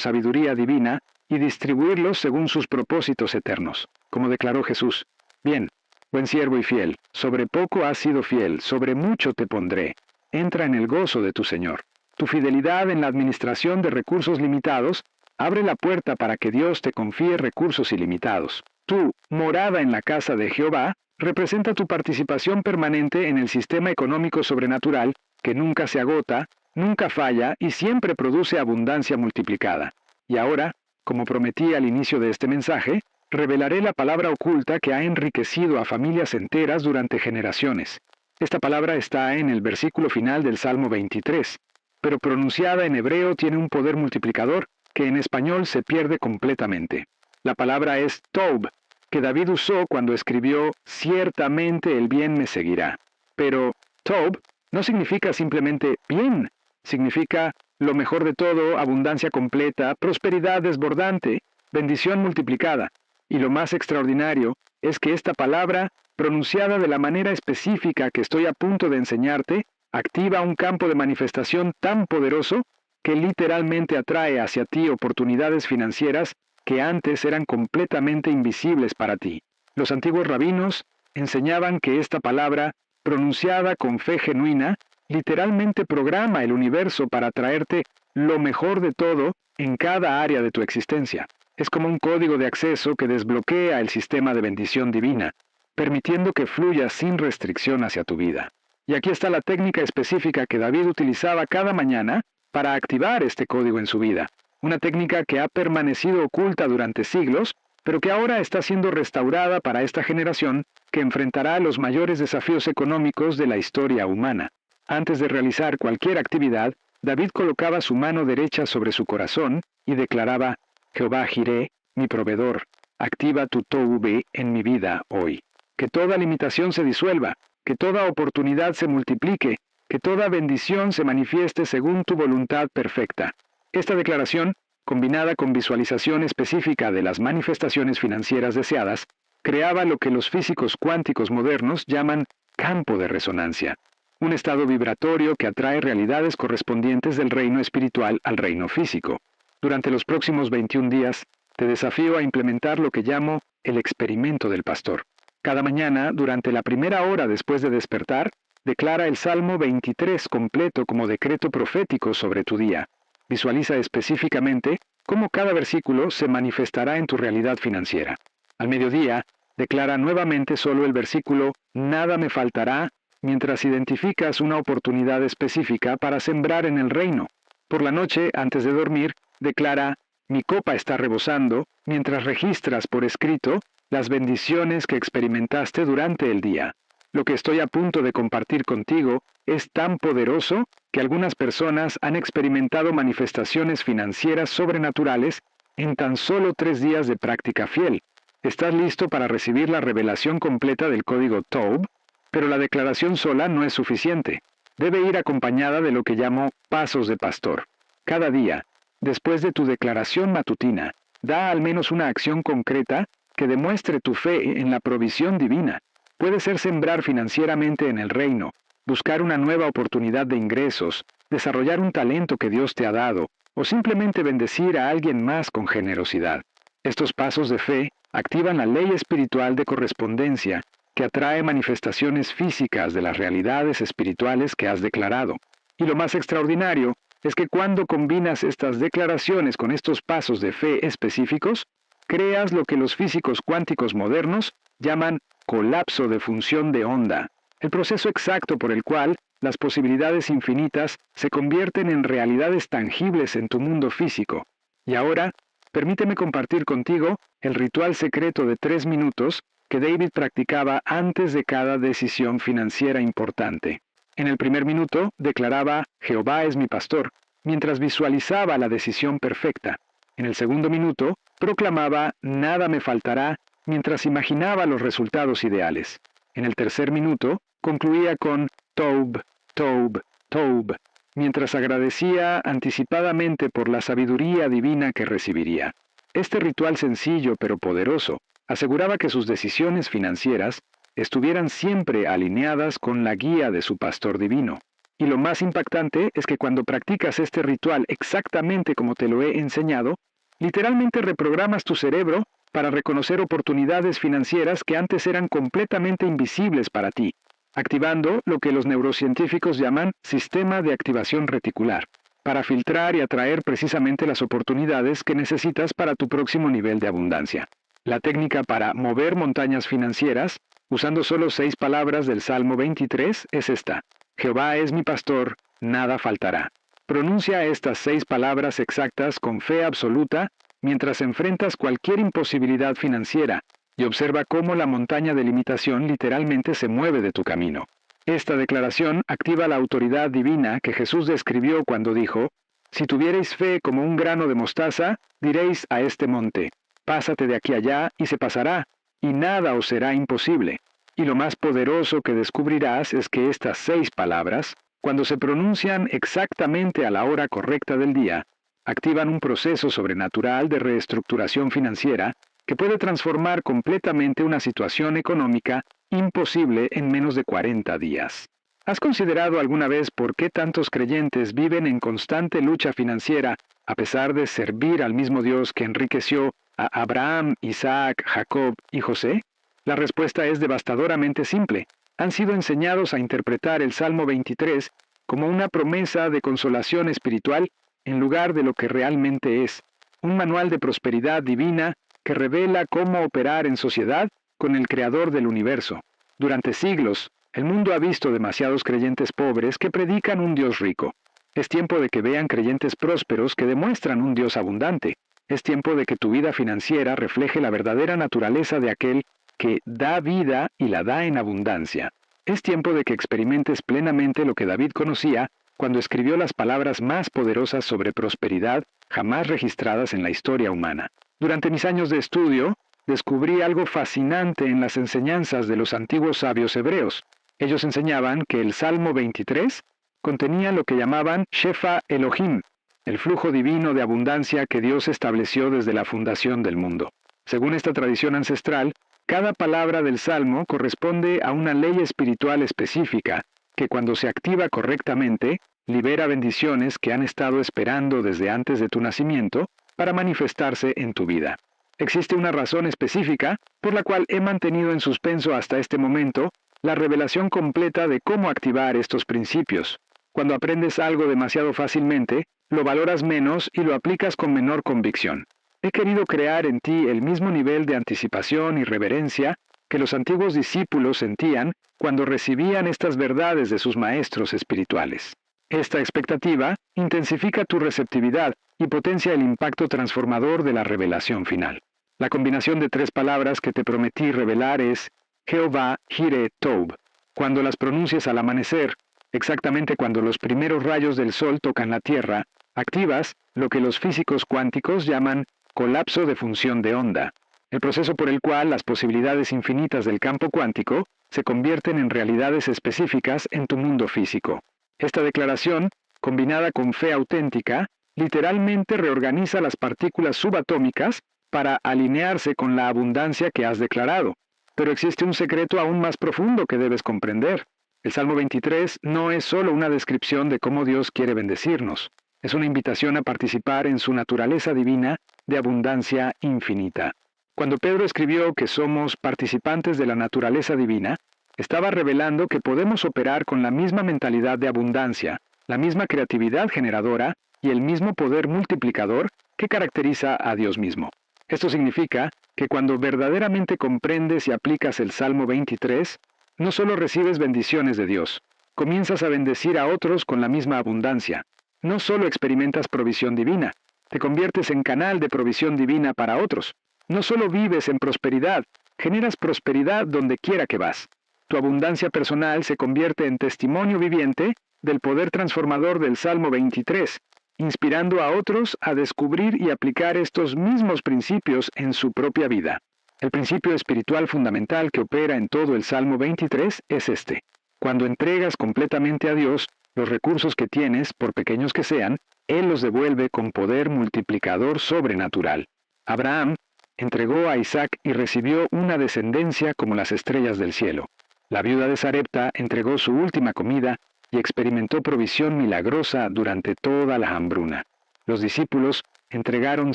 sabiduría divina y distribuirlos según sus propósitos eternos, como declaró Jesús. Bien, buen siervo y fiel, sobre poco has sido fiel, sobre mucho te pondré. Entra en el gozo de tu Señor. Tu fidelidad en la administración de recursos limitados abre la puerta para que Dios te confíe recursos ilimitados. Tu morada en la casa de Jehová representa tu participación permanente en el sistema económico sobrenatural que nunca se agota, nunca falla y siempre produce abundancia multiplicada. Y ahora, como prometí al inicio de este mensaje, revelaré la palabra oculta que ha enriquecido a familias enteras durante generaciones. Esta palabra está en el versículo final del Salmo 23, pero pronunciada en hebreo tiene un poder multiplicador que en español se pierde completamente. La palabra es Tob, que David usó cuando escribió «Ciertamente el bien me seguirá». Pero Tob no significa simplemente bien, significa lo mejor de todo, abundancia completa, prosperidad desbordante, bendición multiplicada. Y lo más extraordinario es que esta palabra, pronunciada de la manera específica que estoy a punto de enseñarte, activa un campo de manifestación tan poderoso que literalmente atrae hacia ti oportunidades financieras que antes eran completamente invisibles para ti. Los antiguos rabinos enseñaban que esta palabra, pronunciada con fe genuina, literalmente programa el universo para traerte lo mejor de todo en cada área de tu existencia. Es como un código de acceso que desbloquea el sistema de bendición divina, permitiendo que fluya sin restricción hacia tu vida. Y aquí está la técnica específica que David utilizaba cada mañana para activar este código en su vida. Una técnica que ha permanecido oculta durante siglos, pero que ahora está siendo restaurada para esta generación que enfrentará los mayores desafíos económicos de la historia humana. Antes de realizar cualquier actividad, David colocaba su mano derecha sobre su corazón y declaraba: Jehová Jireh, mi proveedor, activa tu Tohu en mi vida hoy. Que toda limitación se disuelva, que toda oportunidad se multiplique, que toda bendición se manifieste según tu voluntad perfecta. Esta declaración, combinada con visualización específica de las manifestaciones financieras deseadas, creaba lo que los físicos cuánticos modernos llaman campo de resonancia, un estado vibratorio que atrae realidades correspondientes del reino espiritual al reino físico. Durante los próximos 21 días, te desafío a implementar lo que llamo el experimento del pastor. Cada mañana, durante la primera hora después de despertar, declara el Salmo 23 completo como decreto profético sobre tu día. Visualiza específicamente cómo cada versículo se manifestará en tu realidad financiera. Al mediodía, declara nuevamente solo el versículo «Nada me faltará», mientras identificas una oportunidad específica para sembrar en el reino. Por la noche, antes de dormir, declara «Mi copa está rebosando», mientras registras por escrito las bendiciones que experimentaste durante el día. Lo que estoy a punto de compartir contigo es tan poderoso que algunas personas han experimentado manifestaciones financieras sobrenaturales en tan solo 3 días de práctica fiel. Estás listo para recibir la revelación completa del código Toub, pero la declaración sola no es suficiente. Debe ir acompañada de lo que llamo pasos de pastor. Cada día, después de tu declaración matutina, da al menos una acción concreta que demuestre tu fe en la provisión divina. Puede ser sembrar financieramente en el reino, buscar una nueva oportunidad de ingresos, desarrollar un talento que Dios te ha dado, o simplemente bendecir a alguien más con generosidad. Estos pasos de fe activan la ley espiritual de correspondencia que atrae manifestaciones físicas de las realidades espirituales que has declarado. Y lo más extraordinario es que cuando combinas estas declaraciones con estos pasos de fe específicos, creas lo que los físicos cuánticos modernos llaman colapso de función de onda, el proceso exacto por el cual las posibilidades infinitas se convierten en realidades tangibles en tu mundo físico. Y ahora, permíteme compartir contigo el ritual secreto de 3 minutos que David practicaba antes de cada decisión financiera importante. En el primer minuto declaraba «Jehová es mi pastor», mientras visualizaba la decisión perfecta. En el segundo minuto proclamaba «Nada me faltará», mientras imaginaba los resultados ideales. En el tercer minuto concluía con «Toub, Toub, Toub», mientras agradecía anticipadamente por la sabiduría divina que recibiría. Este ritual sencillo pero poderoso aseguraba que sus decisiones financieras estuvieran siempre alineadas con la guía de su pastor divino. Y lo más impactante es que cuando practicas este ritual exactamente como te lo he enseñado, literalmente reprogramas tu cerebro para reconocer oportunidades financieras que antes eran completamente invisibles para ti, activando lo que los neurocientíficos llaman sistema de activación reticular, para filtrar y atraer precisamente las oportunidades que necesitas para tu próximo nivel de abundancia. La técnica para mover montañas financieras, usando solo 6 palabras del Salmo 23, es esta: Jehová es mi pastor, nada faltará. Pronuncia estas 6 palabras exactas con fe absoluta mientras enfrentas cualquier imposibilidad financiera, y observa cómo la montaña de limitación literalmente se mueve de tu camino. Esta declaración activa la autoridad divina que Jesús describió cuando dijo: si tuvierais fe como un grano de mostaza, diréis a este monte: pásate de aquí allá, y se pasará, y nada os será imposible. Y lo más poderoso que descubrirás es que estas 6 palabras, cuando se pronuncian exactamente a la hora correcta del día, activan un proceso sobrenatural de reestructuración financiera que puede transformar completamente una situación económica imposible en menos de 40 días. ¿Has considerado alguna vez por qué tantos creyentes viven en constante lucha financiera a pesar de servir al mismo Dios que enriqueció a Abraham, Isaac, Jacob y José? La respuesta es devastadoramente simple. Han sido enseñados a interpretar el Salmo 23 como una promesa de consolación espiritual en lugar de lo que realmente es, un manual de prosperidad divina que revela cómo operar en sociedad con el Creador del universo. Durante siglos, el mundo ha visto demasiados creyentes pobres que predican un Dios rico. Es tiempo de que vean creyentes prósperos que demuestran un Dios abundante. Es tiempo de que tu vida financiera refleje la verdadera naturaleza de aquel que da vida y la da en abundancia. Es tiempo de que experimentes plenamente lo que David conocía cuando escribió las palabras más poderosas sobre prosperidad jamás registradas en la historia humana. Durante mis años de estudio, descubrí algo fascinante en las enseñanzas de los antiguos sabios hebreos. Ellos enseñaban que el Salmo 23 contenía lo que llamaban Shefa Elohim, el flujo divino de abundancia que Dios estableció desde la fundación del mundo. Según esta tradición ancestral, cada palabra del Salmo corresponde a una ley espiritual específica que cuando se activa correctamente, libera bendiciones que han estado esperando desde antes de tu nacimiento para manifestarse en tu vida. Existe una razón específica por la cual he mantenido en suspenso hasta este momento la revelación completa de cómo activar estos principios. Cuando aprendes algo demasiado fácilmente, lo valoras menos y lo aplicas con menor convicción. He querido crear en ti el mismo nivel de anticipación y reverencia que los antiguos discípulos sentían cuando recibían estas verdades de sus maestros espirituales. Esta expectativa intensifica tu receptividad y potencia el impacto transformador de la revelación final. La combinación de 3 palabras que te prometí revelar es Jehová Jireh Tov. Cuando las pronuncies al amanecer, exactamente cuando los primeros rayos del sol tocan la tierra, activas lo que los físicos cuánticos llaman colapso de función de onda, el proceso por el cual las posibilidades infinitas del campo cuántico se convierten en realidades específicas en tu mundo físico. Esta declaración, combinada con fe auténtica, literalmente reorganiza las partículas subatómicas para alinearse con la abundancia que has declarado. Pero existe un secreto aún más profundo que debes comprender. El Salmo 23 no es solo una descripción de cómo Dios quiere bendecirnos. Es una invitación a participar en su naturaleza divina de abundancia infinita. Cuando Pedro escribió que somos participantes de la naturaleza divina, estaba revelando que podemos operar con la misma mentalidad de abundancia, la misma creatividad generadora y el mismo poder multiplicador que caracteriza a Dios mismo. Esto significa que cuando verdaderamente comprendes y aplicas el Salmo 23, no solo recibes bendiciones de Dios, comienzas a bendecir a otros con la misma abundancia. No solo experimentas provisión divina, te conviertes en canal de provisión divina para otros. No solo vives en prosperidad, generas prosperidad donde quiera que vas. Tu abundancia personal se convierte en testimonio viviente del poder transformador del Salmo 23, inspirando a otros a descubrir y aplicar estos mismos principios en su propia vida. El principio espiritual fundamental que opera en todo el Salmo 23 es este. Cuando entregas completamente a Dios los recursos que tienes, por pequeños que sean, Él los devuelve con poder multiplicador sobrenatural. Abraham, entregó a Isaac y recibió una descendencia como las estrellas del cielo. La viuda de Sarepta entregó su última comida y experimentó provisión milagrosa durante toda la hambruna. Los discípulos entregaron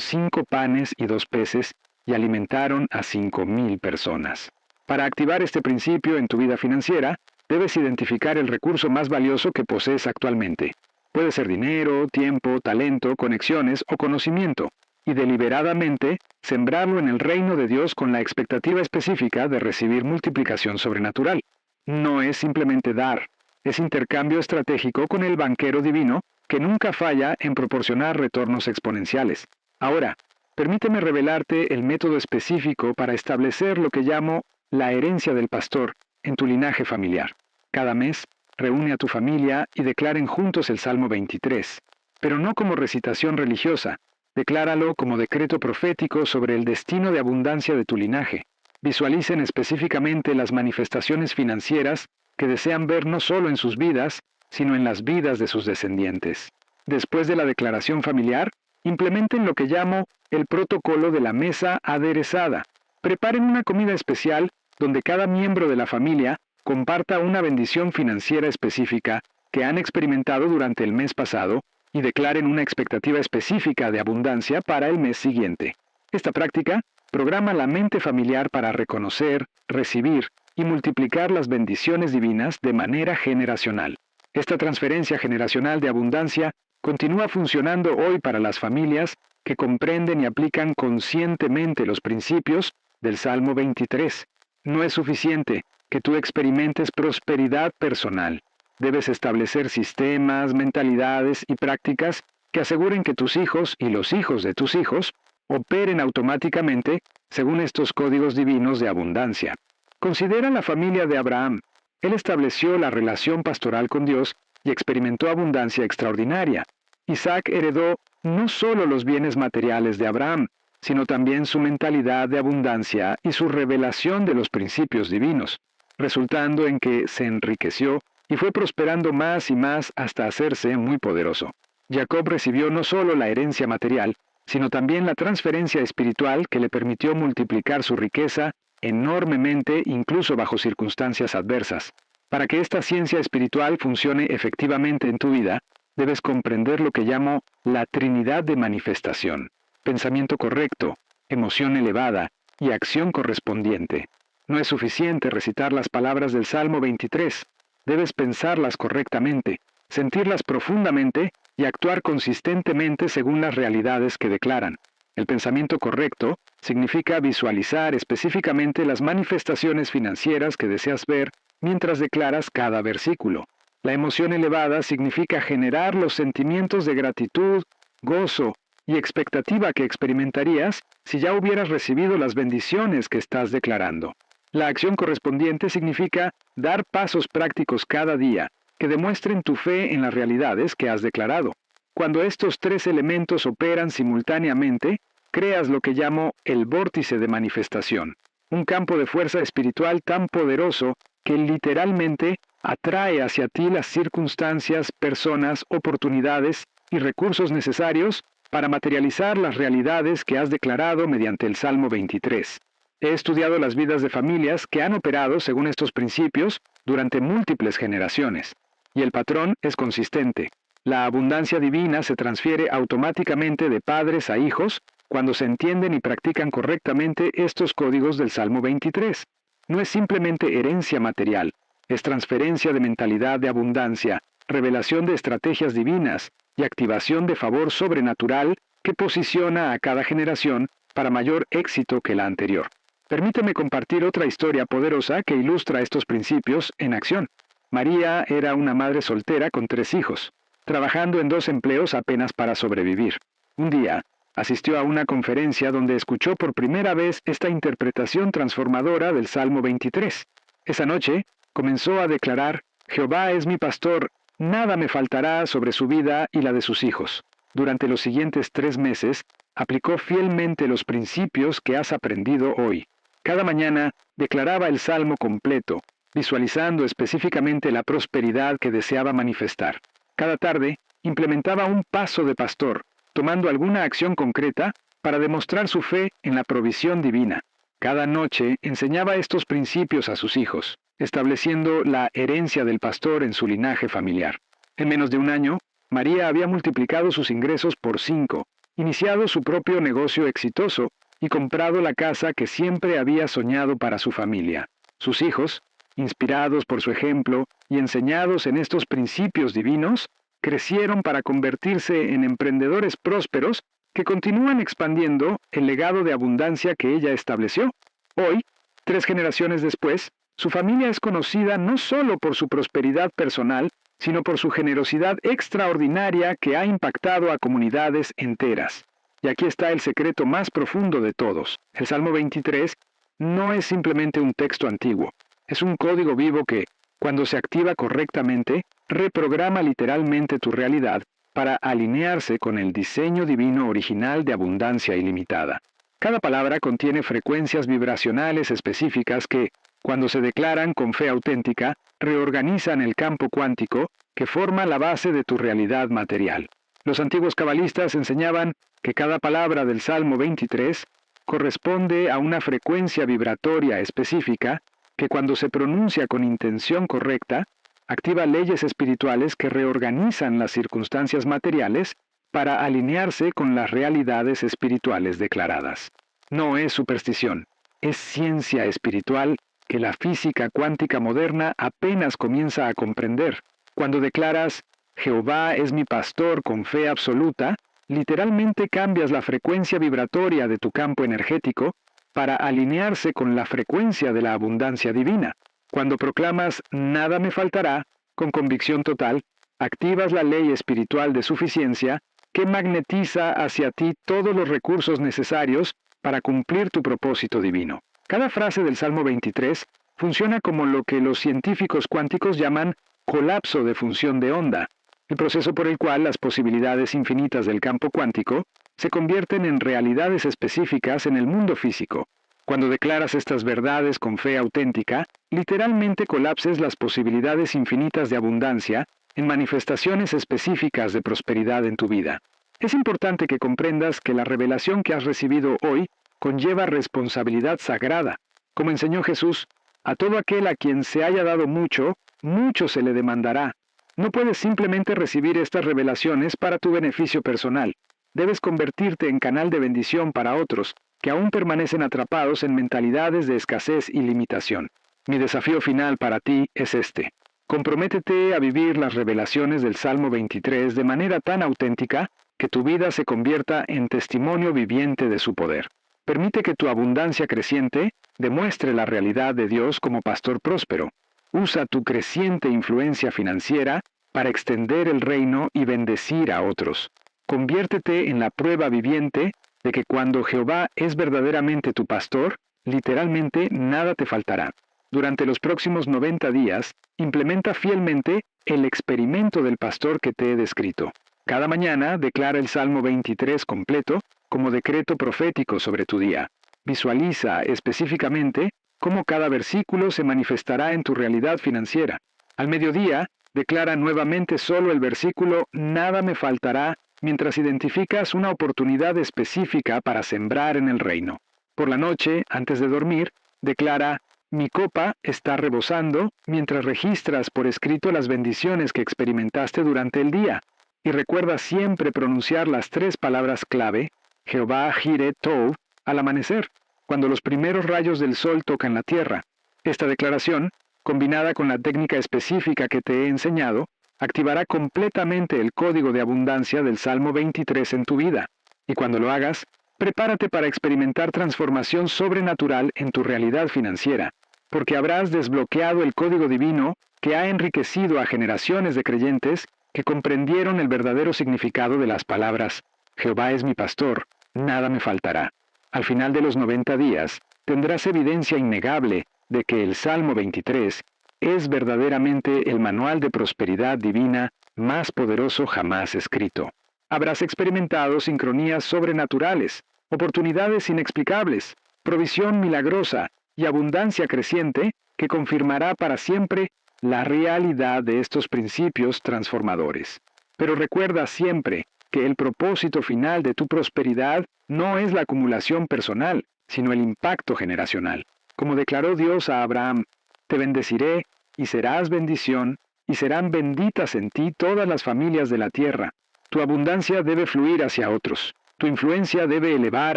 5 panes y 2 peces y alimentaron a 5,000 personas. Para activar este principio en tu vida financiera, debes identificar el recurso más valioso que posees actualmente. Puede ser dinero, tiempo, talento, conexiones o conocimiento, y deliberadamente sembrarlo en el reino de Dios con la expectativa específica de recibir multiplicación sobrenatural. No es simplemente dar, es intercambio estratégico con el banquero divino que nunca falla en proporcionar retornos exponenciales. Ahora, permíteme revelarte el método específico para establecer lo que llamo la herencia del pastor en tu linaje familiar. Cada mes, reúne a tu familia y declaren juntos el Salmo 23, pero no como recitación religiosa. Decláralo como decreto profético sobre el destino de abundancia de tu linaje. Visualicen específicamente las manifestaciones financieras que desean ver no solo en sus vidas, sino en las vidas de sus descendientes. Después de la declaración familiar, implementen lo que llamo el protocolo de la mesa aderezada. Preparen una comida especial donde cada miembro de la familia comparta una bendición financiera específica que han experimentado durante el mes pasado y declaren una expectativa específica de abundancia para el mes siguiente. Esta práctica programa la mente familiar para reconocer, recibir y multiplicar las bendiciones divinas de manera generacional. Esta transferencia generacional de abundancia continúa funcionando hoy para las familias que comprenden y aplican conscientemente los principios del Salmo 23. No es suficiente que tú experimentes prosperidad personal. Debes establecer sistemas, mentalidades y prácticas que aseguren que tus hijos y los hijos de tus hijos operen automáticamente según estos códigos divinos de abundancia. Considera la familia de Abraham. Él estableció la relación pastoral con Dios y experimentó abundancia extraordinaria. Isaac heredó no solo los bienes materiales de Abraham, sino también su mentalidad de abundancia y su revelación de los principios divinos, resultando en que se enriqueció y fue prosperando más y más hasta hacerse muy poderoso. Jacob recibió no solo la herencia material, sino también la transferencia espiritual que le permitió multiplicar su riqueza enormemente incluso bajo circunstancias adversas. Para que esta ciencia espiritual funcione efectivamente en tu vida, debes comprender lo que llamo la Trinidad de manifestación: pensamiento correcto, emoción elevada y acción correspondiente. No es suficiente recitar las palabras del Salmo 23. Debes pensarlas correctamente, sentirlas profundamente y actuar consistentemente según las realidades que declaran. El pensamiento correcto significa visualizar específicamente las manifestaciones financieras que deseas ver mientras declaras cada versículo. La emoción elevada significa generar los sentimientos de gratitud, gozo y expectativa que experimentarías si ya hubieras recibido las bendiciones que estás declarando. La acción correspondiente significa dar pasos prácticos cada día que demuestren tu fe en las realidades que has declarado. Cuando estos 3 elementos operan simultáneamente, creas lo que llamo el vórtice de manifestación, un campo de fuerza espiritual tan poderoso que literalmente atrae hacia ti las circunstancias, personas, oportunidades y recursos necesarios para materializar las realidades que has declarado mediante el Salmo 23. He estudiado las vidas de familias que han operado según estos principios durante múltiples generaciones, y el patrón es consistente. La abundancia divina se transfiere automáticamente de padres a hijos cuando se entienden y practican correctamente estos códigos del Salmo 23. No es simplemente herencia material, es transferencia de mentalidad de abundancia, revelación de estrategias divinas y activación de favor sobrenatural que posiciona a cada generación para mayor éxito que la anterior. Permíteme compartir otra historia poderosa que ilustra estos principios en acción. María era una madre soltera con 3 hijos, trabajando en 2 empleos apenas para sobrevivir. Un día, asistió a una conferencia donde escuchó por primera vez esta interpretación transformadora del Salmo 23. Esa noche, comenzó a declarar: «Jehová es mi pastor, nada me faltará sobre su vida y la de sus hijos». Durante los siguientes 3 meses, aplicó fielmente los principios que has aprendido hoy. Cada mañana, declaraba el Salmo completo, visualizando específicamente la prosperidad que deseaba manifestar. Cada tarde, implementaba un paso de pastor, tomando alguna acción concreta para demostrar su fe en la provisión divina. Cada noche enseñaba estos principios a sus hijos, estableciendo la herencia del pastor en su linaje familiar. En menos de un año, María había multiplicado sus ingresos por 5, iniciado su propio negocio exitoso y comprado la casa que siempre había soñado para su familia. Sus hijos, inspirados por su ejemplo y enseñados en estos principios divinos, crecieron para convertirse en emprendedores prósperos que continúan expandiendo el legado de abundancia que ella estableció. Hoy, 3 generaciones después, su familia es conocida no solo por su prosperidad personal, sino por su generosidad extraordinaria que ha impactado a comunidades enteras. Y aquí está el secreto más profundo de todos. El Salmo 23 no es simplemente un texto antiguo. Es un código vivo que, cuando se activa correctamente, reprograma literalmente tu realidad para alinearse con el diseño divino original de abundancia ilimitada. Cada palabra contiene frecuencias vibracionales específicas que, cuando se declaran con fe auténtica, reorganizan el campo cuántico que forma la base de tu realidad material. Los antiguos cabalistas enseñaban que cada palabra del Salmo 23 corresponde a una frecuencia vibratoria específica que cuando se pronuncia con intención correcta, activa leyes espirituales que reorganizan las circunstancias materiales para alinearse con las realidades espirituales declaradas. No es superstición, es ciencia espiritual que la física cuántica moderna apenas comienza a comprender. Cuando declaras, Jehová es mi pastor con fe absoluta, literalmente cambias la frecuencia vibratoria de tu campo energético para alinearse con la frecuencia de la abundancia divina. Cuando proclamas, nada me faltará, con convicción total, activas la ley espiritual de suficiencia que magnetiza hacia ti todos los recursos necesarios para cumplir tu propósito divino. Cada frase del Salmo 23 funciona como lo que los científicos cuánticos llaman colapso de función de onda, el proceso por el cual las posibilidades infinitas del campo cuántico se convierten en realidades específicas en el mundo físico. Cuando declaras estas verdades con fe auténtica, literalmente colapses las posibilidades infinitas de abundancia en manifestaciones específicas de prosperidad en tu vida. Es importante que comprendas que la revelación que has recibido hoy conlleva responsabilidad sagrada. Como enseñó Jesús, a todo aquel a quien se haya dado mucho, mucho se le demandará. No puedes simplemente recibir estas revelaciones para tu beneficio personal. Debes convertirte en canal de bendición para otros, que aún permanecen atrapados en mentalidades de escasez y limitación. Mi desafío final para ti es este. Comprométete a vivir las revelaciones del Salmo 23 de manera tan auténtica que tu vida se convierta en testimonio viviente de su poder. Permite que tu abundancia creciente demuestre la realidad de Dios como pastor próspero. Usa tu creciente influencia financiera para extender el reino y bendecir a otros. Conviértete en la prueba viviente de que cuando Jehová es verdaderamente tu pastor, literalmente nada te faltará. Durante los próximos 90 días, implementa fielmente el experimento del pastor que te he descrito. Cada mañana declara el Salmo 23 completo como decreto profético sobre tu día. Visualiza específicamente cómo cada versículo se manifestará en tu realidad financiera. Al mediodía, declara nuevamente solo el versículo «Nada me faltará» mientras identificas una oportunidad específica para sembrar en el reino. Por la noche, antes de dormir, declara «Mi copa está rebosando» mientras registras por escrito las bendiciones que experimentaste durante el día. Y recuerda siempre pronunciar las 3 palabras clave, Jehová Jireh Tov, al amanecer, cuando los primeros rayos del sol tocan la tierra. Esta declaración, combinada con la técnica específica que te he enseñado, activará completamente el código de abundancia del Salmo 23 en tu vida. Y cuando lo hagas, prepárate para experimentar transformación sobrenatural en tu realidad financiera, porque habrás desbloqueado el código divino que ha enriquecido a generaciones de creyentes que comprendieron el verdadero significado de las palabras «Jehová es mi pastor, nada me faltará». Al final de los 90 días, tendrás evidencia innegable de que el Salmo 23 es verdaderamente el manual de prosperidad divina más poderoso jamás escrito. Habrás experimentado sincronías sobrenaturales, oportunidades inexplicables, provisión milagrosa y abundancia creciente que confirmará para siempre la realidad de estos principios transformadores. Pero recuerda siempre que el propósito final de tu prosperidad no es la acumulación personal, sino el impacto generacional. Como declaró Dios a Abraham, te bendeciré y serás bendición, y serán benditas en ti todas las familias de la tierra. Tu abundancia debe fluir hacia otros. Tu influencia debe elevar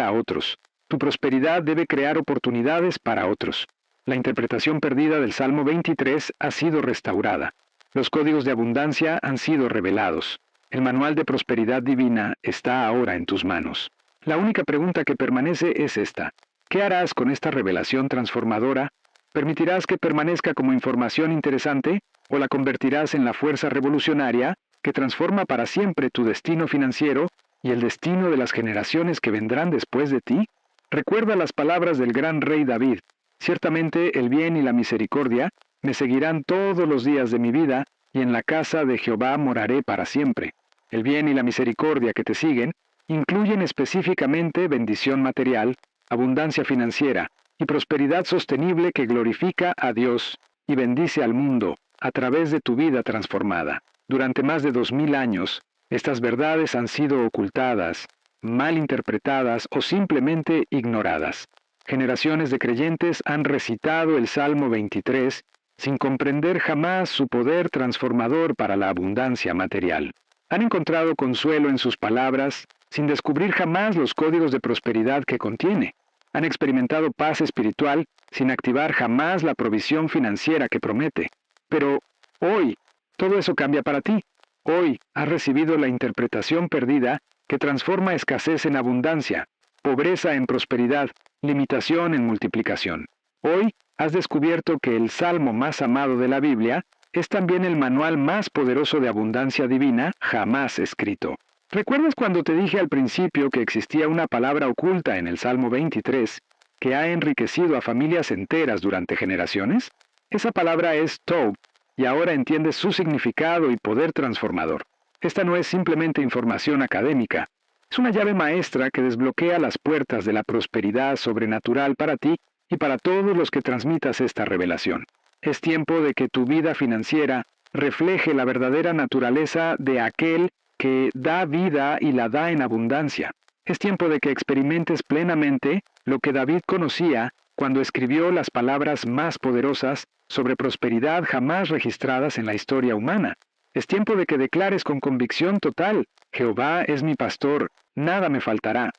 a otros. Tu prosperidad debe crear oportunidades para otros. La interpretación perdida del Salmo 23 ha sido restaurada. Los códigos de abundancia han sido revelados. El manual de prosperidad divina está ahora en tus manos. La única pregunta que permanece es esta. ¿Qué harás con esta revelación transformadora? ¿Permitirás que permanezca como información interesante o la convertirás en la fuerza revolucionaria que transforma para siempre tu destino financiero y el destino de las generaciones que vendrán después de ti? Recuerda las palabras del gran rey David. Ciertamente el bien y la misericordia me seguirán todos los días de mi vida, y en la casa de Jehová moraré para siempre. El bien y la misericordia que te siguen incluyen específicamente bendición material, abundancia financiera y prosperidad sostenible que glorifica a Dios y bendice al mundo a través de tu vida transformada. Durante más de 2000 años, estas verdades han sido ocultadas, mal interpretadas o simplemente ignoradas. Generaciones de creyentes han recitado el Salmo 23 sin comprender jamás su poder transformador para la abundancia material. Han encontrado consuelo en sus palabras sin descubrir jamás los códigos de prosperidad que contiene. Han experimentado paz espiritual sin activar jamás la provisión financiera que promete. Pero hoy, todo eso cambia para ti. Hoy has recibido la interpretación perdida que transforma escasez en abundancia, pobreza en prosperidad, limitación en multiplicación. Hoy has descubierto que el salmo más amado de la Biblia es también el manual más poderoso de abundancia divina jamás escrito. ¿Recuerdas cuando te dije al principio que existía una palabra oculta en el Salmo 23 que ha enriquecido a familias enteras durante generaciones? Esa palabra es Tov, y ahora entiendes su significado y poder transformador. Esta no es simplemente información académica, es una llave maestra que desbloquea las puertas de la prosperidad sobrenatural para ti y para todos los que transmitas esta revelación. Es tiempo de que tu vida financiera refleje la verdadera naturaleza de aquel que da vida y la da en abundancia. Es tiempo de que experimentes plenamente lo que David conocía cuando escribió las palabras más poderosas sobre prosperidad jamás registradas en la historia humana. Es tiempo de que declares con convicción total: Jehová es mi pastor, nada me faltará.